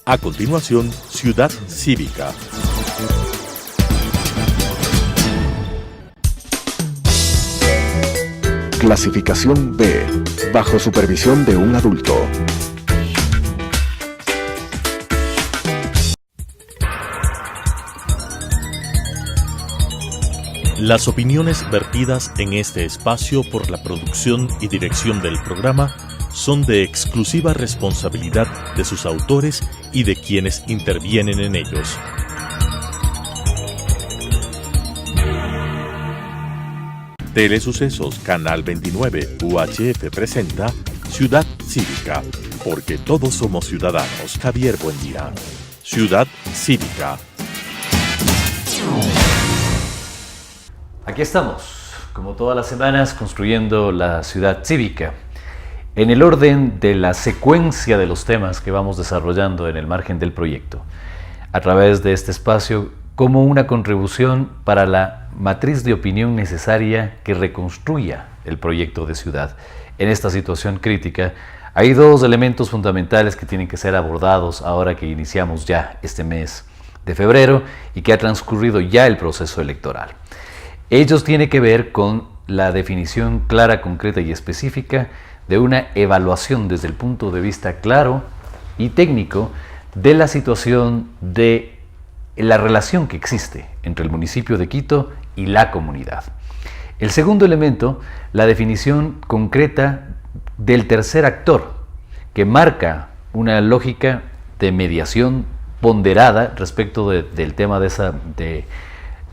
A continuación, Ciudad Cívica. Clasificación B, bajo supervisión de un adulto. Las opiniones vertidas en este espacio por la producción y dirección del programa son de exclusiva responsabilidad de sus autores y de quienes intervienen en ellos. Telesucesos Canal 29 UHF presenta Ciudad Cívica, porque todos somos ciudadanos. Javier Buendía. Ciudad Cívica. Aquí estamos, como todas las semanas, construyendo la ciudad cívica, en el orden de la secuencia de los temas que vamos desarrollando en el margen del proyecto, a través de este espacio como una contribución para la matriz de opinión necesaria que reconstruya el proyecto de ciudad. En esta situación crítica, hay dos elementos fundamentales que tienen que ser abordados ahora que iniciamos ya este mes de febrero y que ha transcurrido ya el proceso electoral. Ellos tienen que ver con la definición clara, concreta y específica de una evaluación desde el punto de vista claro y técnico de la situación de la relación que existe entre el municipio de Quito y la comunidad. El segundo elemento, la definición concreta del tercer actor, que marca una lógica de mediación ponderada respecto del tema de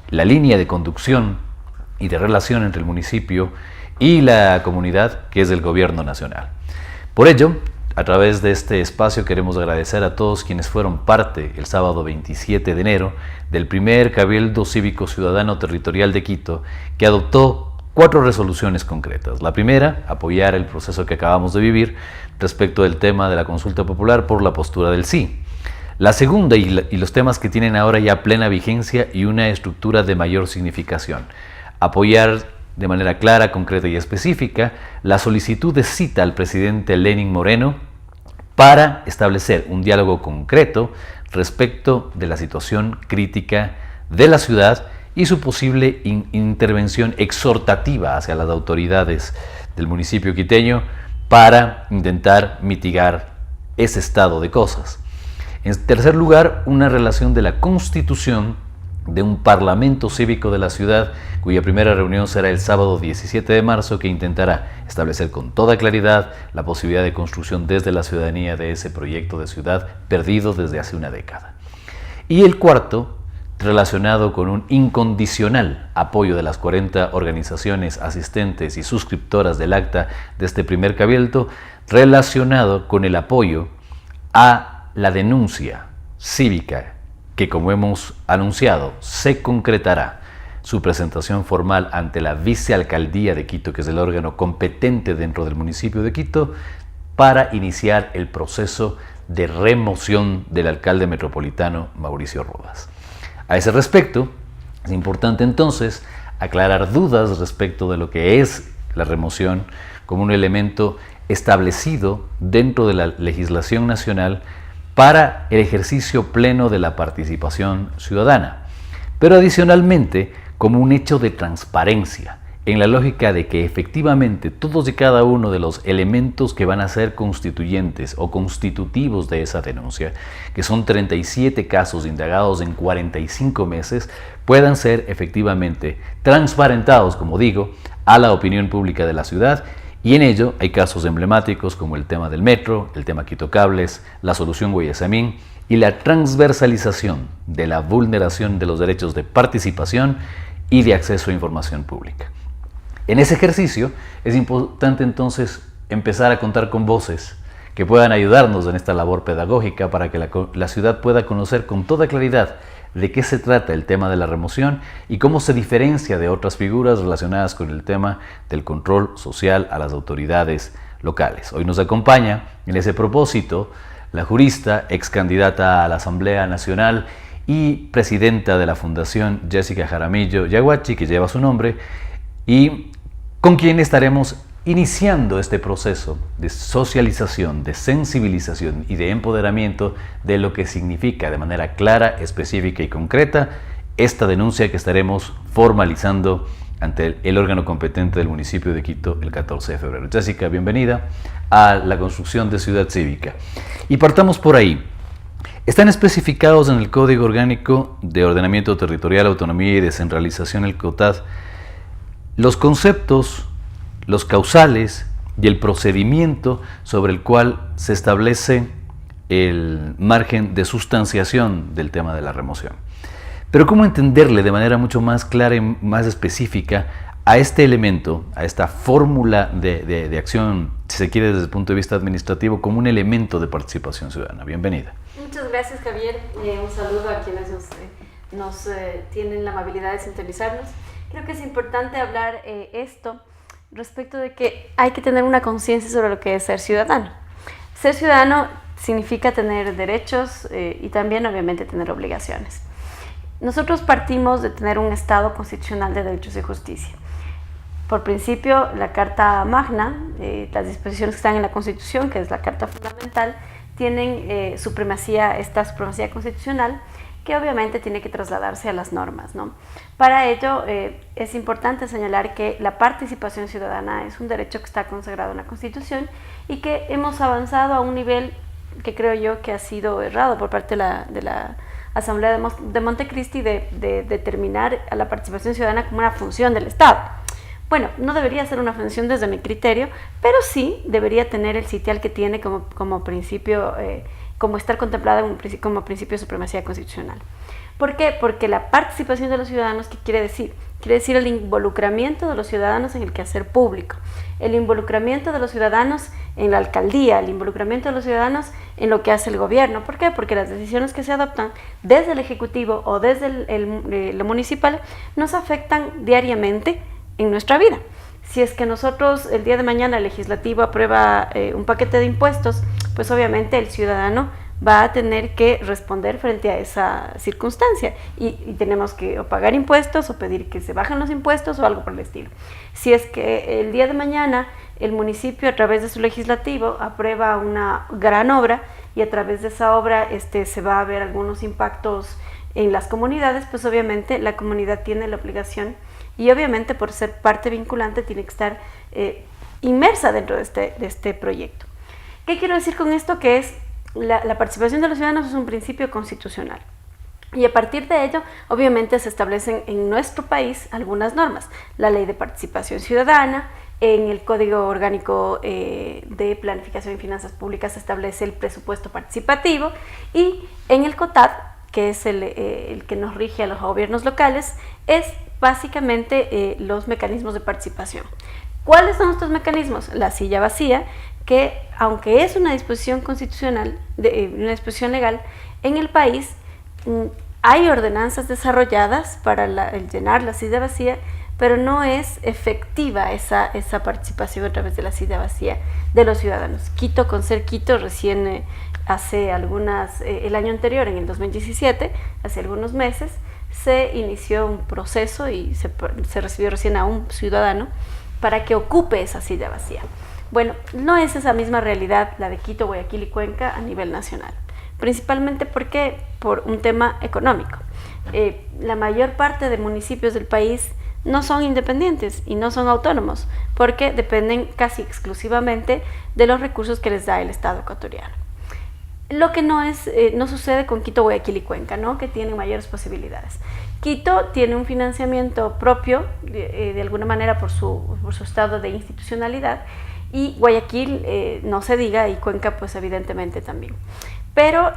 la línea de conducción y de relación entre el municipio y la comunidad, que es el gobierno nacional. Por ello, a través de este espacio queremos agradecer a todos quienes fueron parte el sábado 27 de enero del primer Cabildo Cívico Ciudadano Territorial de Quito, que adoptó 4 resoluciones concretas. La primera, apoyar el proceso que acabamos de vivir respecto del tema de la consulta popular por la postura del sí. La segunda, y los temas que tienen ahora ya plena vigencia y una estructura de mayor significación: apoyar de manera clara, concreta y específica la solicitud de cita al presidente Lenín Moreno para establecer un diálogo concreto respecto de la situación crítica de la ciudad y su posible intervención exhortativa hacia las autoridades del municipio quiteño para intentar mitigar ese estado de cosas. En tercer lugar, una relación de la constitución de un Parlamento Cívico de la ciudad, cuya primera reunión será el sábado 17 de marzo, que intentará establecer con toda claridad la posibilidad de construcción desde la ciudadanía de ese proyecto de ciudad perdido desde hace una década. Y el cuarto, relacionado con un incondicional apoyo de las 40 organizaciones asistentes y suscriptoras del acta de este primer cabildo, relacionado con el apoyo a la denuncia cívica que, como hemos anunciado, se concretará su presentación formal ante la Vicealcaldía de Quito, que es el órgano competente dentro del municipio de Quito, para iniciar el proceso de remoción del alcalde metropolitano Mauricio Rodas. A ese respecto, es importante entonces aclarar dudas respecto de lo que es la remoción como un elemento establecido dentro de la legislación nacional para el ejercicio pleno de la participación ciudadana, pero adicionalmente como un hecho de transparencia, en la lógica de que efectivamente todos y cada uno de los elementos que van a ser constituyentes o constitutivos de esa denuncia, que son 37 casos indagados en 45 meses, puedan ser efectivamente transparentados, como digo, a la opinión pública de la ciudad. Y en ello hay casos emblemáticos como el tema del metro, el tema Quito Cables, la solución Guayasamín y la transversalización de la vulneración de los derechos de participación y de acceso a información pública. En ese ejercicio es importante entonces empezar a contar con voces que puedan ayudarnos en esta labor pedagógica para que la ciudad pueda conocer con toda claridad de qué se trata el tema de la remoción y cómo se diferencia de otras figuras relacionadas con el tema del control social a las autoridades locales. Hoy nos acompaña en ese propósito la jurista, ex candidata a la Asamblea Nacional y presidenta de la Fundación Jessica Jaramillo Yaguachi, que lleva su nombre, y con quien estaremos iniciando este proceso de socialización, de sensibilización y de empoderamiento de lo que significa de manera clara, específica y concreta esta denuncia que estaremos formalizando ante el órgano competente del municipio de Quito el 14 de febrero. Jessica, bienvenida a la construcción de Ciudad Cívica. Y partamos por ahí. Están especificados en el Código Orgánico de Ordenamiento Territorial, Autonomía y Descentralización, el COTAD, los conceptos, los causales y el procedimiento sobre el cual se establece el margen de sustanciación del tema de la remoción. Pero ¿cómo entenderle de manera mucho más clara y más específica a este elemento, a esta fórmula de acción, si se quiere desde el punto de vista administrativo, como un elemento de participación ciudadana? Bienvenida. Muchas gracias, Javier. Un saludo a quienes nos tienen la amabilidad de sintonizarnos. Creo que es importante hablar esto respecto de que hay que tener una conciencia sobre lo que es ser ciudadano. Ser ciudadano significa tener derechos y también obviamente tener obligaciones. Nosotros partimos de tener un Estado constitucional de derechos y justicia. Por principio, la Carta Magna, las disposiciones que están en la Constitución, que es la Carta Fundamental, tienen esta supremacía constitucional, que obviamente tiene que trasladarse a las normas, ¿no? Para ello es importante señalar que la participación ciudadana es un derecho que está consagrado en la Constitución y que hemos avanzado a un nivel que creo yo que ha sido errado por parte de la Asamblea de Montecristi de determinar a la participación ciudadana como una función del Estado. Bueno, no debería ser una función desde mi criterio, pero sí debería tener el sitial que tiene como principio, como estar contemplada como principio de supremacía constitucional. ¿Por qué? Porque la participación de los ciudadanos, ¿qué quiere decir? Quiere decir el involucramiento de los ciudadanos en el quehacer público, el involucramiento de los ciudadanos en la alcaldía, el involucramiento de los ciudadanos en lo que hace el gobierno. ¿Por qué? Porque las decisiones que se adoptan desde el Ejecutivo o desde lo municipal nos afectan diariamente en nuestra vida. Si es que nosotros el día de mañana el legislativo aprueba un paquete de impuestos, pues obviamente el ciudadano va a tener que responder frente a esa circunstancia y tenemos que o pagar impuestos o pedir que se bajen los impuestos o algo por el estilo. Si es que el día de mañana el municipio a través de su legislativo aprueba una gran obra y a través de esa obra se va a ver algunos impactos en las comunidades, pues obviamente la comunidad tiene la obligación y obviamente por ser parte vinculante tiene que estar inmersa dentro de este proyecto. ¿Qué quiero decir con esto? Que es la participación de los ciudadanos es un principio constitucional y a partir de ello obviamente se establecen en nuestro país algunas normas. La Ley de Participación Ciudadana, en el Código Orgánico de Planificación y Finanzas Públicas se establece el presupuesto participativo y en el COTAD, que es el que nos rige a los gobiernos locales, es básicamente los mecanismos de participación. ¿Cuáles son estos mecanismos? La silla vacía, que aunque es una disposición constitucional, una disposición legal, en el país hay ordenanzas desarrolladas para el llenar la silla vacía, pero no es efectiva esa participación a través de la silla vacía de los ciudadanos. Quito, con ser Quito, recién hace el año anterior, en el 2017, hace algunos meses, se inició un proceso y se recibió recién a un ciudadano para que ocupe esa silla vacía. Bueno, no es esa misma realidad la de Quito, Guayaquil y Cuenca a nivel nacional, principalmente porque por un tema económico. La mayor parte de municipios del país no son independientes y no son autónomos porque dependen casi exclusivamente de los recursos que les da el Estado ecuatoriano. Lo que no sucede con Quito, Guayaquil y Cuenca, ¿no? Que tienen mayores posibilidades. Quito tiene un financiamiento propio, de alguna manera por su estado de institucionalidad, y Guayaquil no se diga, y Cuenca pues evidentemente también. Pero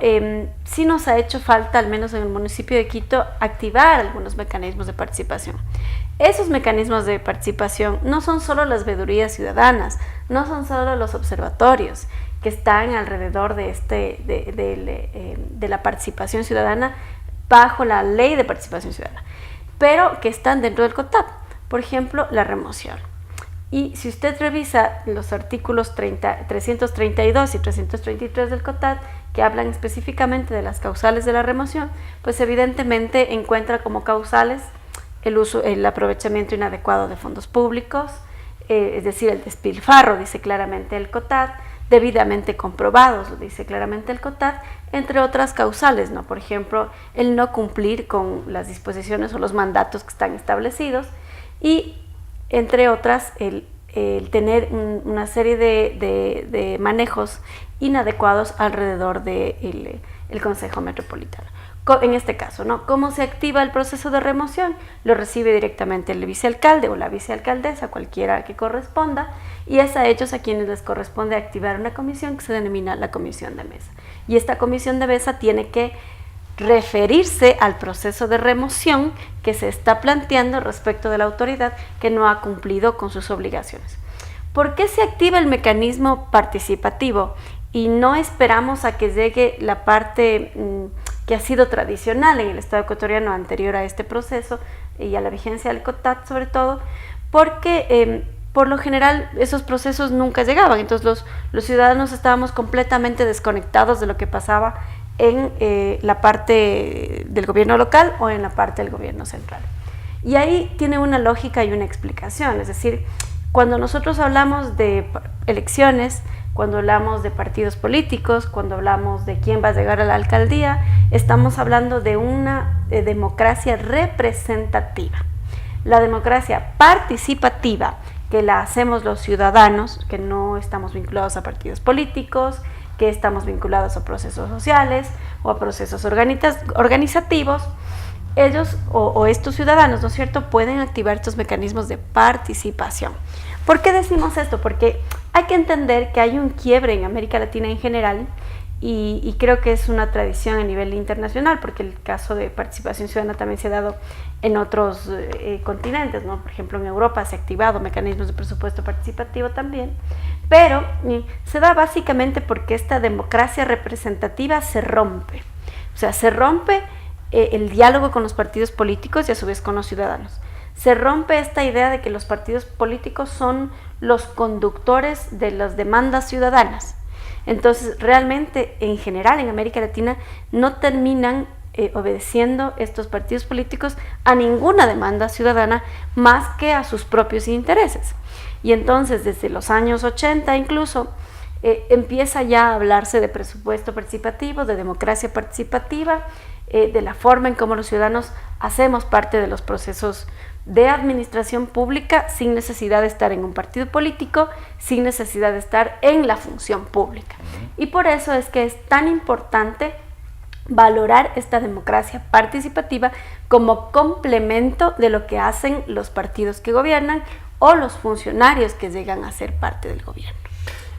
sí nos ha hecho falta, al menos en el municipio de Quito, activar algunos mecanismos de participación. Esos mecanismos de participación no son solo las veedurías ciudadanas, no son solo los observatorios que están alrededor de la participación ciudadana bajo la Ley de Participación Ciudadana, pero que están dentro del COTAD. Por ejemplo, la remoción. Y si usted revisa los artículos 332 y 333 del COTAD, que hablan específicamente de las causales de la remoción, pues evidentemente encuentra como causales el aprovechamiento inadecuado de fondos públicos, es decir, el despilfarro, dice claramente el COTAD, debidamente comprobados, lo dice claramente el COTAD, entre otras causales, ¿no? Por ejemplo, el no cumplir con las disposiciones o los mandatos que están establecidos y, entre otras, el tener una serie de manejos inadecuados alrededor del Consejo Metropolitano. En este caso, ¿no? ¿Cómo se activa el proceso de remoción? Lo recibe directamente el vicealcalde o la vicealcaldesa, cualquiera que corresponda, y es a ellos a quienes les corresponde activar una comisión que se denomina la comisión de mesa. Y esta comisión de mesa tiene que referirse al proceso de remoción que se está planteando respecto de la autoridad que no ha cumplido con sus obligaciones. ¿Por qué se activa el mecanismo participativo y no esperamos a que llegue la parte que ha sido tradicional en el Estado ecuatoriano anterior a este proceso y a la vigencia del COTAD sobre todo? Porque por lo general esos procesos nunca llegaban, entonces los ciudadanos estábamos completamente desconectados de lo que pasaba en la parte del gobierno local o en la parte del gobierno central. Y ahí tiene una lógica y una explicación, es decir, cuando nosotros hablamos de elecciones, cuando hablamos de partidos políticos, cuando hablamos de quién va a llegar a la alcaldía, estamos hablando de una democracia representativa. La democracia participativa, que la hacemos los ciudadanos, que no estamos vinculados a partidos políticos, que estamos vinculados a procesos sociales o a procesos organizativos, ellos o estos ciudadanos, ¿no es cierto?, pueden activar estos mecanismos de participación. ¿Por qué decimos esto? Porque hay que entender que hay un quiebre en América Latina en general y creo que es una tradición a nivel internacional, porque el caso de participación ciudadana también se ha dado en otros continentes, ¿no? Por ejemplo, en Europa se han activado mecanismos de presupuesto participativo también, pero se da básicamente porque esta democracia representativa se rompe. O sea, se rompe el diálogo con los partidos políticos y a su vez con los ciudadanos. Se rompe esta idea de que los partidos políticos son los conductores de las demandas ciudadanas. Entonces, realmente, en general, en América Latina, no terminan obedeciendo estos partidos políticos a ninguna demanda ciudadana más que a sus propios intereses. Y entonces, desde los años 80 incluso, empieza ya a hablarse de presupuesto participativo, de democracia participativa, de la forma en cómo los ciudadanos hacemos parte de los procesos de administración pública sin necesidad de estar en un partido político, sin necesidad de estar en la función pública. Y por eso es que es tan importante valorar esta democracia participativa como complemento de lo que hacen los partidos que gobiernan o los funcionarios que llegan a ser parte del gobierno.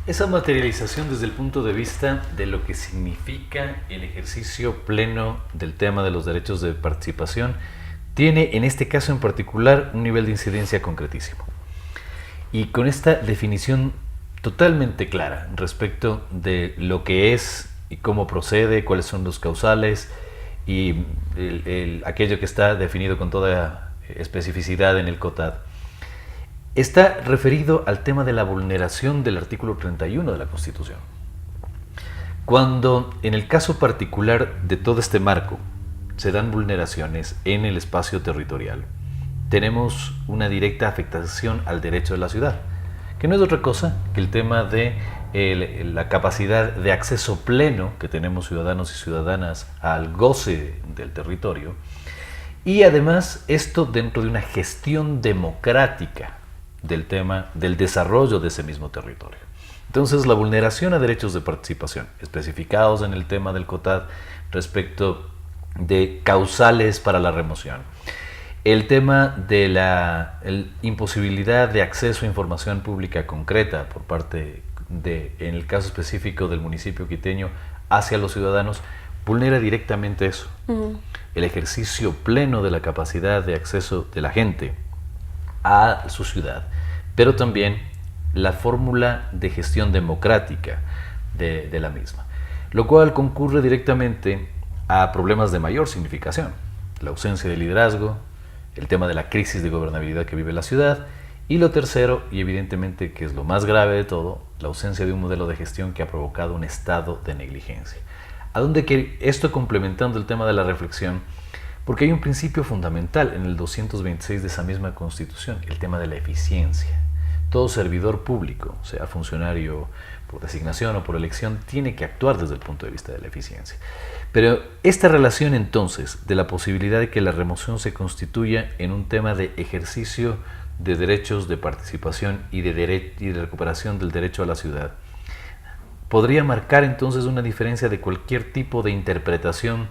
Esa materialización desde el punto de vista de lo que significa el ejercicio pleno del tema de los derechos de participación tiene en este caso en particular un nivel de incidencia concretísimo. Y con esta definición totalmente clara respecto de lo que es y cómo procede, cuáles son los causales y aquello que está definido con toda especificidad en el COTAD, está referido al tema de la vulneración del artículo 31 de la Constitución. Cuando en el caso particular de todo este marco se dan vulneraciones en el espacio territorial, tenemos una directa afectación al derecho de la ciudad, que no es otra cosa que el tema de la capacidad de acceso pleno que tenemos ciudadanos y ciudadanas al goce del territorio, y además esto dentro de una gestión democrática del tema del desarrollo de ese mismo territorio. Entonces, la vulneración a derechos de participación, especificados en el tema del COTAD respecto de causales para la remoción, el tema de la imposibilidad de acceso a información pública concreta por parte de, en el caso específico del municipio quiteño, hacia los ciudadanos, vulnera directamente eso. El ejercicio pleno de la capacidad de acceso de la gente a su ciudad, pero también la fórmula de gestión democrática de la misma, lo cual concurre directamente a problemas de mayor significación: la ausencia de liderazgo, el tema de la crisis de gobernabilidad que vive la ciudad, y lo tercero, y evidentemente que es lo más grave de todo, la ausencia de un modelo de gestión que ha provocado un estado de negligencia. ¿A dónde quiere esto complementando el tema de la reflexión? Porque hay un principio fundamental en el 226 de esa misma Constitución, el tema de la eficiencia. todo servidor público, sea funcionario por designación o por elección, tiene que actuar desde el punto de vista de la eficiencia. Pero esta relación entonces de la posibilidad de que la remoción se constituya en un tema de ejercicio de derechos de participación y de recuperación del derecho a la ciudad, podría marcar entonces una diferencia de cualquier tipo de interpretación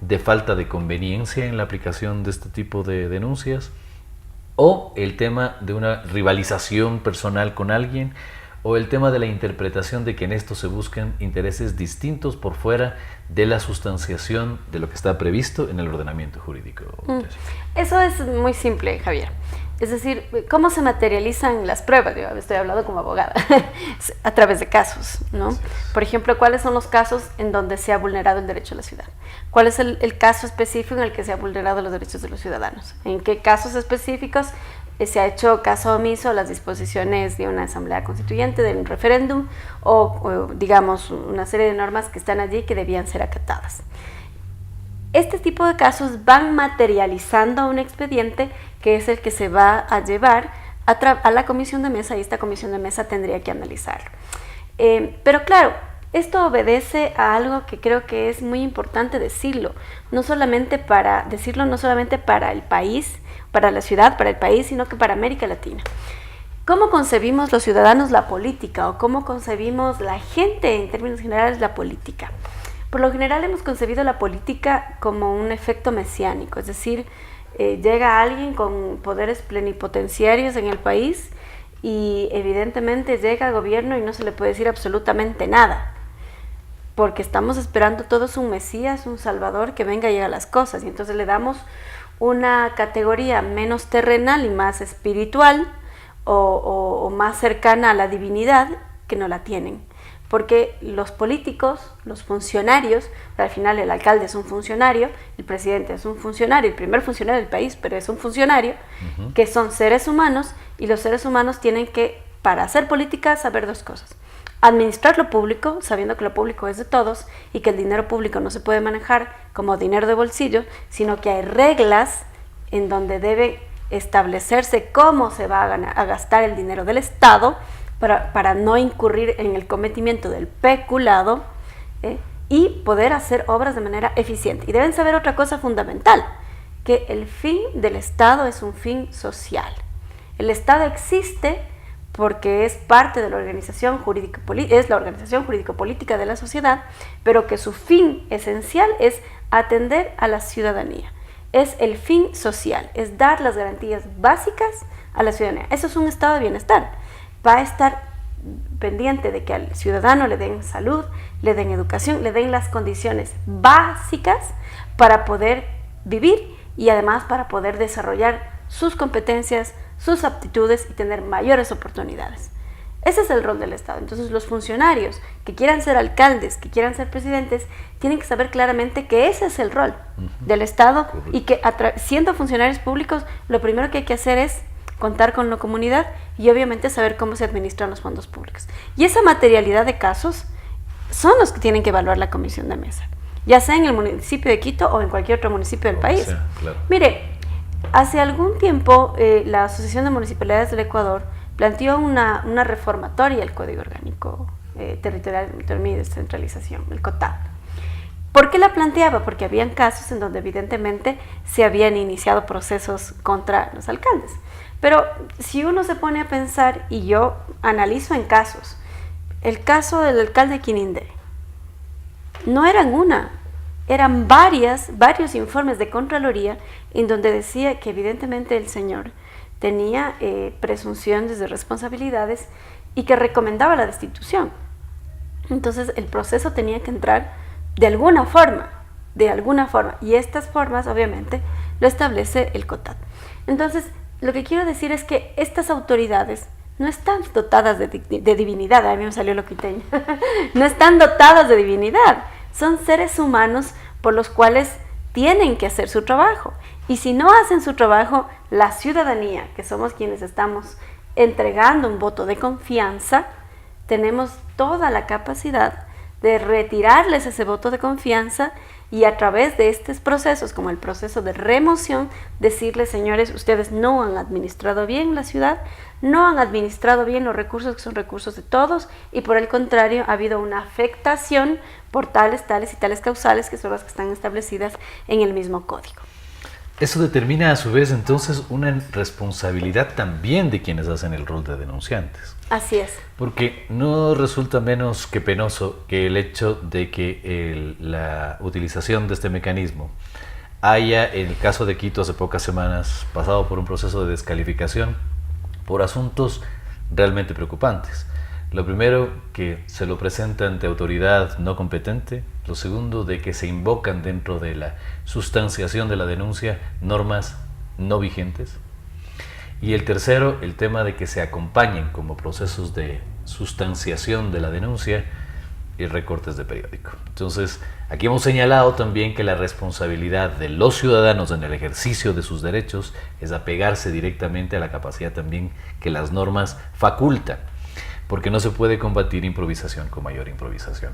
de falta de conveniencia en la aplicación de este tipo de denuncias, o el tema de una rivalización personal con alguien, o el tema de la interpretación de que en esto se buscan intereses distintos por fuera de la sustanciación de lo que está previsto en el ordenamiento jurídico. Eso es muy simple, Javier. Es decir, ¿cómo se materializan las pruebas? Yo estoy hablando como abogada, a través de casos, ¿no? Por ejemplo, ¿cuáles son los casos en donde se ha vulnerado el derecho a la ciudad? ¿Cuál es el caso específico en el que se ha vulnerado los derechos de los ciudadanos? ¿En qué casos específicos se ha hecho caso omiso a las disposiciones de una asamblea constituyente, de un referéndum o digamos, una serie de normas que están allí que debían ser acatadas? Este tipo de casos van materializando un expediente que es el que se va a llevar a la comisión de mesa, y esta comisión de mesa tendría que analizarlo. Pero claro, esto obedece a algo que creo que es muy importante decirlo, no solamente para el país, para la ciudad, para el país, sino que para América Latina. ¿Cómo concebimos los ciudadanos la política, o cómo concebimos la gente en términos generales la política? Por lo general hemos concebido la política como un efecto mesiánico, es decir, llega alguien con poderes plenipotenciarios en el país y evidentemente llega al gobierno y no se le puede decir absolutamente nada, porque estamos esperando todos un Mesías, un Salvador que venga y haga las cosas, y entonces le damos una categoría menos terrenal y más espiritual o más cercana a la divinidad, que no la tienen. Porque los políticos, los funcionarios, al final el alcalde es un funcionario, el presidente es un funcionario, el primer funcionario del país, pero es un funcionario, que son seres humanos, y los seres humanos tienen que, para hacer política, saber dos cosas: administrar lo público, sabiendo que lo público es de todos y que el dinero público no se puede manejar como dinero de bolsillo, sino que hay reglas en donde debe establecerse cómo se va a gastar el dinero del Estado, para no incurrir en el cometimiento del peculado, y poder hacer obras de manera eficiente. Y deben saber otra cosa fundamental, que el fin del Estado es un fin social. El Estado existe porque es parte de la organización jurídico-política de la sociedad, pero que su fin esencial es atender a la ciudadanía. Es el fin social, es dar las garantías básicas a la ciudadanía. Eso es un estado de bienestar. Va a estar pendiente de que al ciudadano le den salud, le den educación, le den las condiciones básicas para poder vivir y además para poder desarrollar sus competencias, sus aptitudes y tener mayores oportunidades. Ese es el rol del Estado. Entonces los funcionarios que quieran ser alcaldes, que quieran ser presidentes, tienen que saber claramente que ese es el rol del Estado. Correcto. Y que siendo funcionarios públicos, lo primero que hay que hacer es contar con la comunidad y obviamente saber cómo se administran los fondos públicos. Y esa materialidad de casos son los que tienen que evaluar la comisión de mesa, ya sea en el municipio de Quito o en cualquier otro municipio del país. Sea, claro. Mire, hace algún tiempo la Asociación de Municipalidades del Ecuador planteó una reformatoria al Código Orgánico Territorial de Autonomía y Descentralización, el COTAD. ¿Por qué la planteaba? Porque habían casos en donde evidentemente se habían iniciado procesos contra los alcaldes. Pero si uno se pone a pensar, y yo analizo en casos, el caso del alcalde de Quinindé, no eran una, eran varios informes de Contraloría en donde decía que evidentemente el señor tenía presunciones de responsabilidades y que recomendaba la destitución. Entonces el proceso tenía que entrar de alguna forma, y estas formas obviamente lo establece el COTAD. Entonces, lo que quiero decir es que estas autoridades no están dotadas de divinidad. A mí me salió lo quiteño. No están dotadas de divinidad. Son seres humanos por los cuales tienen que hacer su trabajo. Y si no hacen su trabajo, la ciudadanía, que somos quienes estamos entregando un voto de confianza, tenemos toda la capacidad de retirarles ese voto de confianza y a través de estos procesos, como el proceso de remoción, decirles, señores, ustedes no han administrado bien la ciudad, no han administrado bien los recursos que son recursos de todos, y por el contrario ha habido una afectación por tales y tales causales que son las que están establecidas en el mismo código. Eso determina a su vez entonces una responsabilidad también de quienes hacen el rol de denunciantes. Así es. Porque no resulta menos que penoso que el hecho de que la utilización de este mecanismo haya, en el caso de Quito hace pocas semanas, pasado por un proceso de descalificación por asuntos realmente preocupantes. Lo primero, que se lo presenta ante autoridad no competente. Lo segundo, de que se invocan dentro de la sustanciación de la denuncia normas no vigentes. Y el tercero, el tema de que se acompañen como procesos de sustanciación de la denuncia y recortes de periódico. Entonces, aquí hemos señalado también que la responsabilidad de los ciudadanos en el ejercicio de sus derechos es apegarse directamente a la capacidad también que las normas facultan, porque no se puede combatir improvisación con mayor improvisación.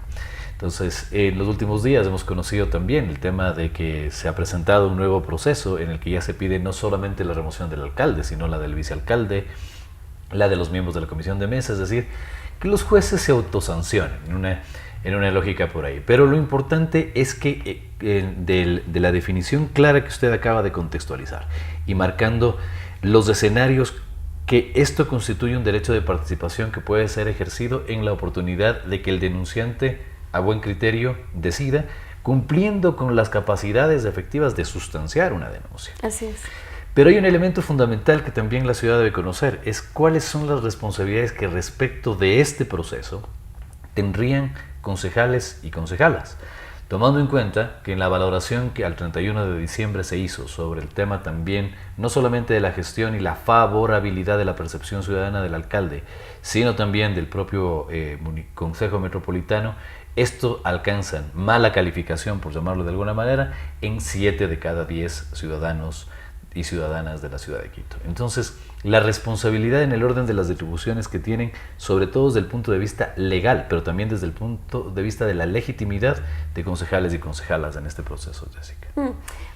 Entonces, en los últimos días hemos conocido también el tema de que se ha presentado un nuevo proceso en el que ya se pide no solamente la remoción del alcalde, sino la del vicealcalde, la de los miembros de la comisión de mesa, es decir, que los jueces se autosancionen en una lógica por ahí. Pero lo importante es que de la definición clara que usted acaba de contextualizar y marcando los escenarios que esto constituye un derecho de participación que puede ser ejercido en la oportunidad de que el denunciante, a buen criterio, decida, cumpliendo con las capacidades efectivas de sustanciar una denuncia. Así es. Pero hay un elemento fundamental que también la ciudad debe conocer, es cuáles son las responsabilidades que respecto de este proceso tendrían concejales y concejalas. Tomando en cuenta que en la valoración que al 31 de diciembre se hizo sobre el tema también, no solamente de la gestión y la favorabilidad de la percepción ciudadana del alcalde, sino también del propio Consejo Metropolitano, esto alcanzan mala calificación, por llamarlo de alguna manera, en 7 de cada 10 ciudadanos y ciudadanas de la ciudad de Quito. Entonces, la responsabilidad en el orden de las atribuciones que tienen, sobre todo desde el punto de vista legal, pero también desde el punto de vista de la legitimidad de concejales y concejalas en este proceso, Jessica.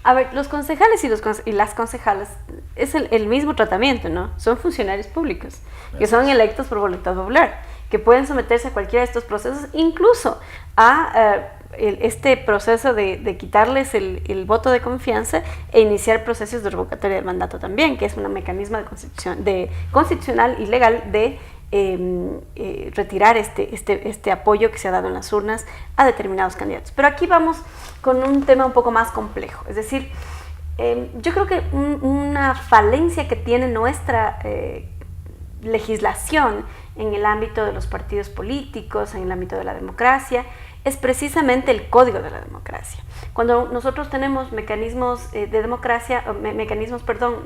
A ver, los concejales y las concejalas es el mismo tratamiento, ¿no? Son funcionarios públicos, que son electos por voluntad popular, que pueden someterse a cualquiera de estos procesos, incluso a este proceso de quitarles el voto de confianza e iniciar procesos de revocatoria del mandato también, que es un mecanismo constitucional y legal de retirar este apoyo que se ha dado en las urnas a determinados candidatos. Pero aquí vamos con un tema un poco más complejo, es decir, yo creo que una falencia que tiene nuestra legislación en el ámbito de los partidos políticos, en el ámbito de la democracia, es precisamente el código de la democracia. Cuando nosotros tenemos mecanismos de democracia,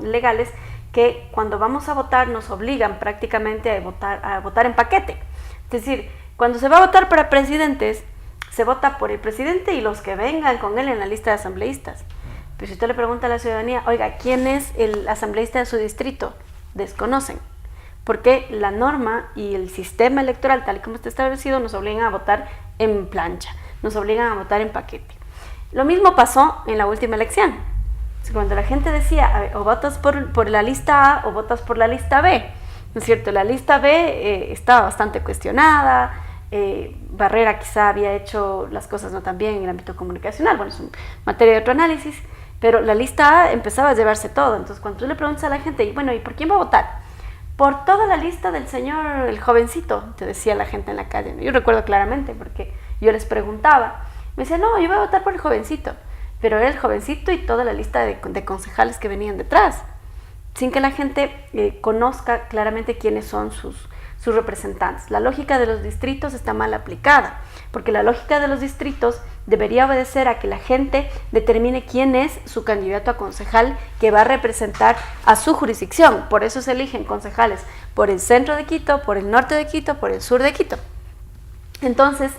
legales, que cuando vamos a votar nos obligan prácticamente a votar en paquete. Es decir, cuando se va a votar para presidentes, se vota por el presidente y los que vengan con él en la lista de asambleístas. Pero si usted le pregunta a la ciudadanía, oiga, ¿quién es el asambleísta de su distrito? Desconocen. Porque la norma y el sistema electoral, tal y como está establecido, nos obligan a votar en plancha, nos obligan a votar en paquete. Lo mismo pasó en la última elección. Cuando la gente decía, o votas por la lista A o votas por la lista B, ¿no es cierto? La lista B estaba bastante cuestionada, Barrera quizá había hecho las cosas no tan bien en el ámbito comunicacional, bueno, es materia de otro análisis, pero la lista A empezaba a llevarse todo. Entonces, cuando tú le preguntas a la gente, bueno, ¿y por quién va a votar? Por toda la lista del señor, el jovencito, te decía la gente en la calle. Yo recuerdo claramente porque yo les preguntaba. Me decían, no, yo voy a votar por el jovencito. Pero era el jovencito y toda la lista de concejales que venían detrás, sin que la gente conozca claramente quiénes son sus representantes. La lógica de los distritos está mal aplicada, porque la lógica de los distritos debería obedecer a que la gente determine quién es su candidato a concejal que va a representar a su jurisdicción. Por eso se eligen concejales por el centro de Quito, por el norte de Quito, por el sur de Quito. Entonces,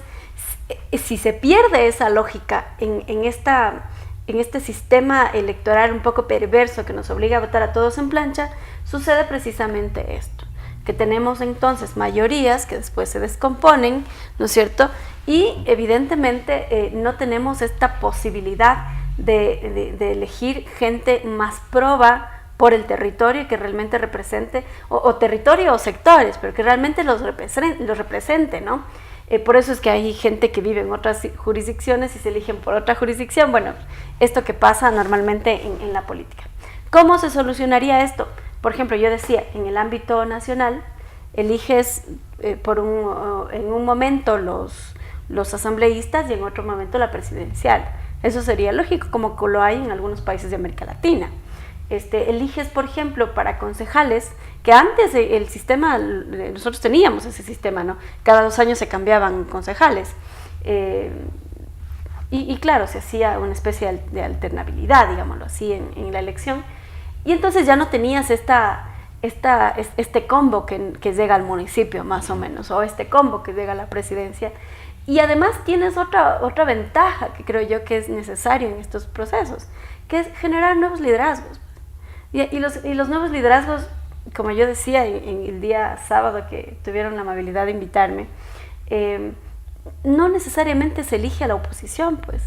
si se pierde esa lógica en este sistema electoral un poco perverso que nos obliga a votar a todos en plancha, sucede precisamente esto, que tenemos entonces mayorías que después se descomponen, ¿no es cierto? Y evidentemente no tenemos esta posibilidad de elegir gente más proba por el territorio que realmente represente, o territorio o sectores, pero que realmente los represente, ¿no? Por eso es que hay gente que vive en otras jurisdicciones y se eligen por otra jurisdicción. Bueno, esto que pasa normalmente en la política. ¿Cómo se solucionaría esto? Por ejemplo, yo decía, en el ámbito nacional, eliges en un momento los asambleístas y en otro momento la presidencial. Eso sería lógico, como lo hay en algunos países de América Latina. Eliges, por ejemplo, para concejales, que antes el sistema, nosotros teníamos ese sistema, ¿no? Cada 2 años se cambiaban concejales. Y claro, se hacía una especie de alternabilidad, digámoslo así, en la elección. Y entonces ya no tenías este combo que llega al municipio, más o menos, o este combo que llega a la presidencia. Y además tienes otra ventaja que creo yo que es necesario en estos procesos, que es generar nuevos liderazgos. Y los nuevos liderazgos, como yo decía en el día sábado que tuvieron la amabilidad de invitarme, no necesariamente se elige a la oposición, pues.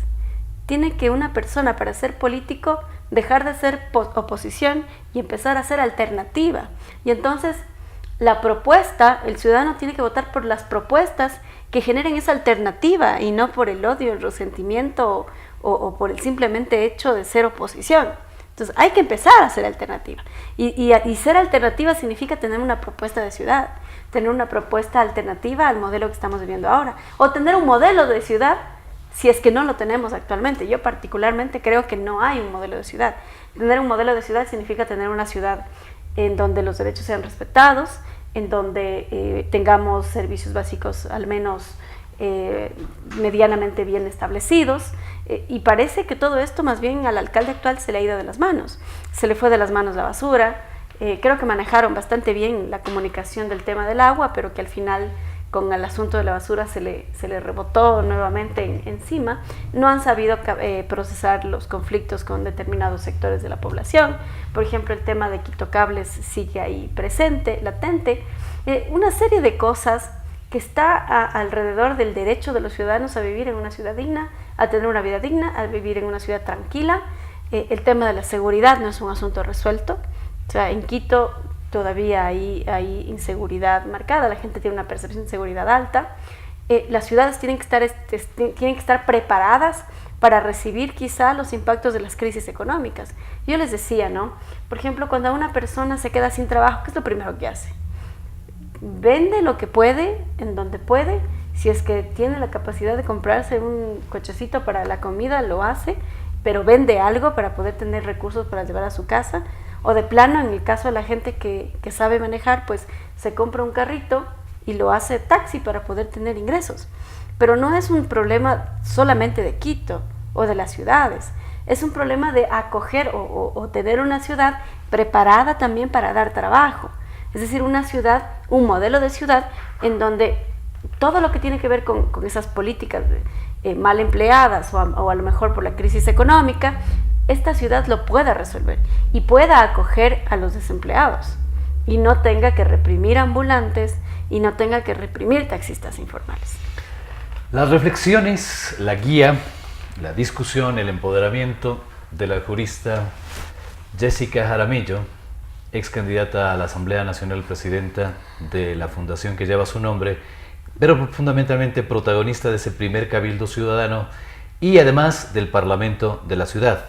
Tiene que una persona, para ser político, dejar de ser oposición y empezar a ser alternativa. Y entonces la propuesta, el ciudadano tiene que votar por las propuestas que generen esa alternativa y no por el odio, el resentimiento o por el simplemente hecho de ser oposición. Entonces hay que empezar a ser alternativa. Y ser alternativa significa tener una propuesta de ciudad, tener una propuesta alternativa al modelo que estamos viviendo ahora, o tener un modelo de ciudad si es que no lo tenemos actualmente. Yo particularmente creo que no hay un modelo de ciudad. Tener un modelo de ciudad significa tener una ciudad en donde los derechos sean respetados, en donde tengamos servicios básicos al menos medianamente bien establecidos, y parece que todo esto más bien al alcalde actual se le ha ido de las manos. Se le fue de las manos la basura. Creo que manejaron bastante bien la comunicación del tema del agua, pero que al final con el asunto de la basura se le rebotó nuevamente encima. No han sabido procesar los conflictos con determinados sectores de la población. Por ejemplo, el tema de Quito Cables sigue ahí presente, latente. Una serie de cosas que está alrededor del derecho de los ciudadanos a vivir en una ciudad digna, a tener una vida digna, a vivir en una ciudad tranquila. El tema de la seguridad no es un asunto resuelto. O sea, en Quito todavía hay inseguridad marcada, la gente tiene una percepción de seguridad alta. Las ciudades tienen que estar preparadas para recibir quizá los impactos de las crisis económicas. Yo les decía, ¿no? Por ejemplo, cuando una persona se queda sin trabajo, ¿qué es lo primero que hace? Vende lo que puede, en donde puede. Si es que tiene la capacidad de comprarse un cochecito para la comida, lo hace, pero vende algo para poder tener recursos para llevar a su casa. O de plano, en el caso de la gente que sabe manejar, pues se compra un carrito y lo hace taxi para poder tener ingresos. Pero no es un problema solamente de Quito o de las ciudades. Es un problema de acoger o tener una ciudad preparada también para dar trabajo. Es decir, una ciudad, un modelo de ciudad en donde todo lo que tiene que ver con esas políticas mal empleadas o a lo mejor por la crisis económica, esta ciudad lo pueda resolver y pueda acoger a los desempleados y no tenga que reprimir ambulantes y no tenga que reprimir taxistas informales. Las reflexiones, la guía, la discusión, el empoderamiento de la jurista Jessica Jaramillo, ex candidata a la Asamblea Nacional, presidenta de la fundación que lleva su nombre, pero fundamentalmente protagonista de ese primer cabildo ciudadano y además del Parlamento de la ciudad,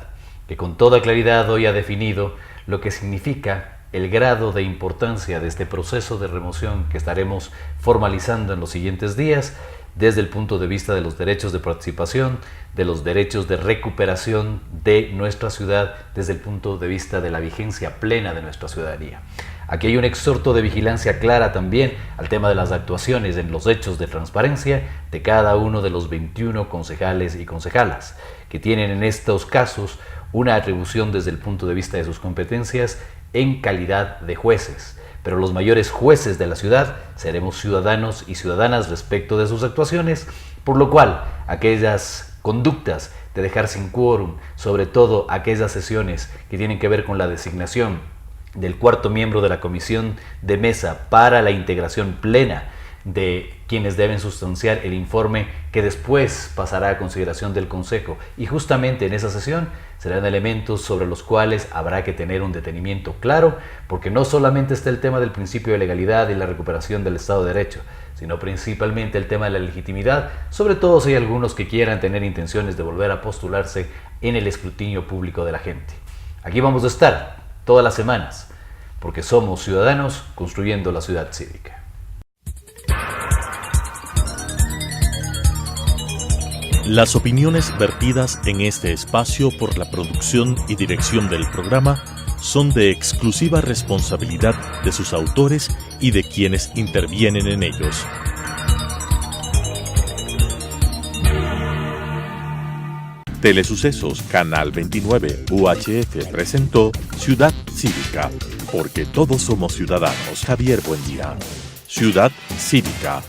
que con toda claridad hoy ha definido lo que significa el grado de importancia de este proceso de remoción que estaremos formalizando en los siguientes días, desde el punto de vista de los derechos de participación, de los derechos de recuperación de nuestra ciudad, desde el punto de vista de la vigencia plena de nuestra ciudadanía. Aquí hay un exhorto de vigilancia clara también al tema de las actuaciones en los hechos de transparencia de cada uno de los 21 concejales y concejalas, que tienen en estos casos una atribución desde el punto de vista de sus competencias en calidad de jueces. Pero los mayores jueces de la ciudad seremos ciudadanos y ciudadanas respecto de sus actuaciones, por lo cual aquellas conductas de dejar sin quórum, sobre todo aquellas sesiones que tienen que ver con la designación del cuarto miembro de la Comisión de Mesa para la integración plena de quienes deben sustanciar el informe que después pasará a consideración del Consejo. Y justamente en esa sesión serán elementos sobre los cuales habrá que tener un detenimiento claro, porque no solamente está el tema del principio de legalidad y la recuperación del Estado de Derecho, sino principalmente el tema de la legitimidad, sobre todo si hay algunos que quieran tener intenciones de volver a postularse en el escrutinio público de la gente. Aquí vamos a estar todas las semanas, porque somos ciudadanos construyendo la ciudad cívica. Las opiniones vertidas en este espacio por la producción y dirección del programa son de exclusiva responsabilidad de sus autores y de quienes intervienen en ellos. Telesucesos Canal 29 UHF presentó Ciudad Cívica, porque todos somos ciudadanos. Javier Buendía. Ciudad Cívica.